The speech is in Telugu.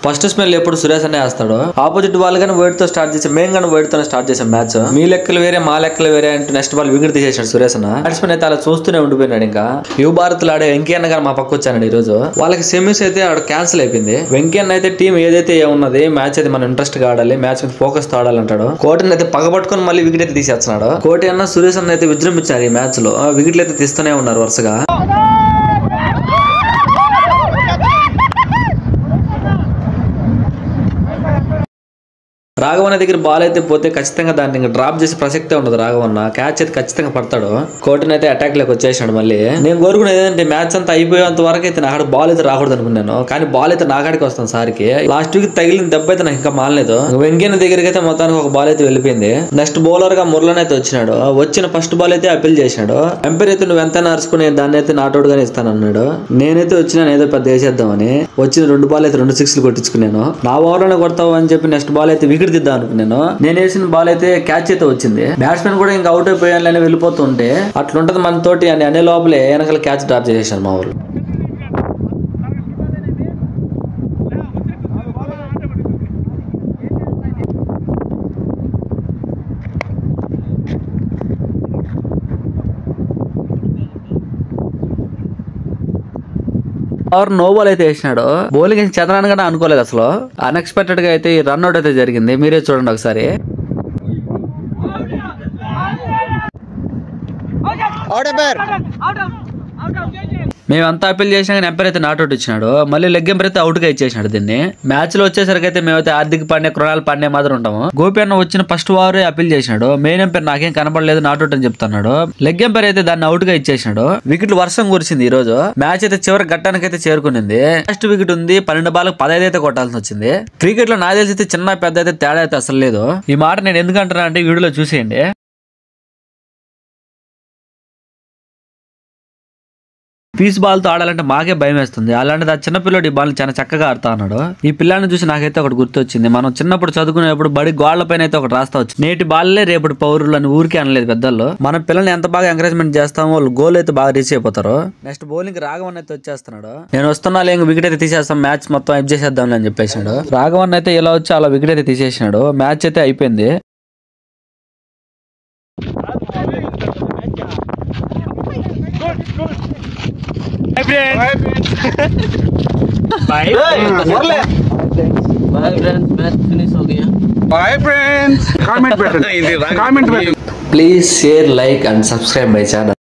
ఫస్ట్ స్మెల్ ఎప్పుడు సురేష్ అనే వేస్తాడు. ఆపోజిట్ వాళ్ళు కానీ వైట్ తో స్టార్ట్ చేసి మేము కానీ వైట్ తో స్టార్ట్ చేసాం మ్యాచ్. మీ లెక్కలు వేరే మా లెక్కలు వేరే అంటే నెక్స్ట్ బాల్ వికెట్ తీసేసాడు సురేష్ అన్న. బ్యాట్స్మెన్ అయితే అలా చూస్తూనే ఉండిపోయినాడు. ఇంకా యువ భారత్ ఆడే వెంకయ్య గారు మా పక్క వచ్చానండి ఈ రోజు. వాళ్ళకి సెమీస్ అయితే ఆడ క్యాన్సిల్ అయిపోయింది. వెంకయ్య అయితే టీం ఏదైతే ఉన్నది మ్యాచ్ అయితే మనం ఇంట్రెస్ట్ గా ఆడాలి, మ్యాచ్ మీద ఫోకస్ తో ఆడాలంటాడు. కోటిని అయితే పగబట్టుకుని మళ్ళీ వికెట్ అయితే తీసేస్తున్నాడు. కోటి అన్న సురేష్ అన్న అయితే విజృంభించారు ఈ మ్యాచ్ లో. వికెట్లు అయితే తీస్తూనే ఉన్నారు వరుసగా. రాఘవన్న దగ్గర బాల్ అయితే పోతే ఖచ్చితంగా దాన్ని ఇంకా డ్రాప్ చేసే ప్రసక్తే ఉండదు. రాఘవన్న క్యాచ్ అయితే ఖచ్చితంగా పడతాడు. కోటిని అయితే అటాక్ లోకి వచ్చేసాడు. మళ్ళీ నేను కోరుకునేది ఏంటంటే మ్యాచ్ అంతా అయిపోయేంత వరకు అయితే నా బాల్ అయితే రాకూడదు అనుకున్నాను. కానీ బాల్ అయితే నాకాడికి వస్తాను సార్కి. లాస్ట్ వీక్ తగిలిన దెబ్బ అయితే నాకు ఇంకా మారలేదు. వెంకయ్య దగ్గరికి అయితే మొత్తానికి ఒక బాల్ అయితే వెళ్ళిపోయింది. నెక్స్ట్ బౌలర్ గా మురళన్ అయితే వచ్చినాడు. వచ్చిన ఫస్ట్ బాల్ అయితే అప్పీల్ చేశాడు. ఎంపైర్ అయితే నువ్వు ఎంత నరుచుకుని దాన్ని అయితే నాట్అవుట్ గానే ఇస్తాను అన్నాడు. నేనైతే వచ్చినాను ఏదో పెద్ద వేసేద్దామని. వచ్చిన 2 బాల్ అయితే 2 సిక్స్లు కొట్టించుకున్నాను. నా ఓవర్ లోనే కొడతావు అని చెప్పి నెక్స్ట్ బాల్ అయితే వికెట్ దిద్దాం అనుకున్నాను. నేను వేసిన బాల్ అయితే క్యాచ్ అయితే వచ్చింది. బ్యాట్స్మెన్ కూడా ఇంకా అవుట్ అయిపోయాలని వెళ్ళిపోతుంటే అట్లుంటది మన తోటి అని అనే లోపలే వెనకాల క్యాచ్ డ్రాప్ చేసేసాను మా వాళ్ళు. నో బాల్ అయితే వేసినాడు. బౌలింగ్ చదరాను కూడా అనుకోలేదు అసలు. అన్ఎక్స్పెక్టెడ్ గా అయితే ఈ రన్అట్ అయితే జరిగింది. మీరే చూడండి ఒకసారి. మేమంతా అప్పీల్ చేసినా కానీ ఎంపైర్ అయితే నాట్అవుట్ ఇచ్చినాడు. మళ్ళీ లెగ్ ఎంపైర్ అయితే అవుట్ గా ఇచ్చేసినాడు దీన్ని. మ్యాచ్ లో వచ్చేసరికి అయితే మేమైతే హార్దిక్ పాండ్యా, కృణాల్ పాండ్యా మాత్రం ఉంటాము. గోపి అన్న వచ్చిన ఫస్ట్ ఓవర్ అప్పీల్ చేసినాడు. మెయిన్ ఎంపైర్ నాకేం కనపడలేదు నాట్అవుట్ అని చెప్తున్నాడు. లెగ్ ఎంపైర్ అయితే దాన్ని అవుట్ గా ఇచ్చేసినాడు. వికెట్లు వర్షం కురిసింది ఈ రోజు. మ్యాచ్ అయితే చివరి ఘట్టానికి అయితే చేరుకునింది. ఫస్ట్ వికెట్ ఉంది. 12 బాల్కి 15 అయితే కొట్టాల్సి వచ్చింది. క్రికెట్ లో నాకు తెలిసి అయితే చిన్న పెద్ద అయితే తేడా అయితే అసలు లేదు. ఈ మాట నేను ఎందుకంటున్నా అంటే వీడియోలో చూసేయండి. పీస్ బాల్ తో ఆడాలంటే మాకే భయం వేస్తుంది. అలాంటిది ఆ చిన్నపిల్లడు ఈ బాల్ చాలా చక్కగా ఆడుతా అన్నాడు. ఈ పిల్లాన్ని చూసి నాకైతే ఒకటి గుర్తొచ్చింది. మనం చిన్నప్పుడు చదువుకునేప్పుడు బడి గోళ్ల పైన అయితే ఒకటి రాస్తా వచ్చి నేటి బాల్లే రేపటి పౌరులు అని ఊరికే అనలేదు పెద్దలు. మన పిల్లల్ని ఎంత బాగా ఎంకరేజ్మెంట్ చేస్తామో వాళ్ళు గోల్ అయితే బాగా రీచ్ అయిపోతారు. నెక్స్ట్ బౌలింగ్ రాఘవన్ అయితే వచ్చేస్తున్నాడు. నేను వస్తున్నా లేక వికెట్ అయితే తీసేస్తాం, మ్యాచ్ మొత్తం అయిప్ చేసేద్దాం అని చెప్పేసాడు. రాఘవన్ అయితే ఎలా వచ్చి అలా వికెట్ అయితే తీసేసినాడు. మ్యాచ్ అయితే అయిపోయింది. Bye friends. Bye friends. Match finish हो गया. Bye friends. Comment button. Comment button. Please share, like and subscribe my channel.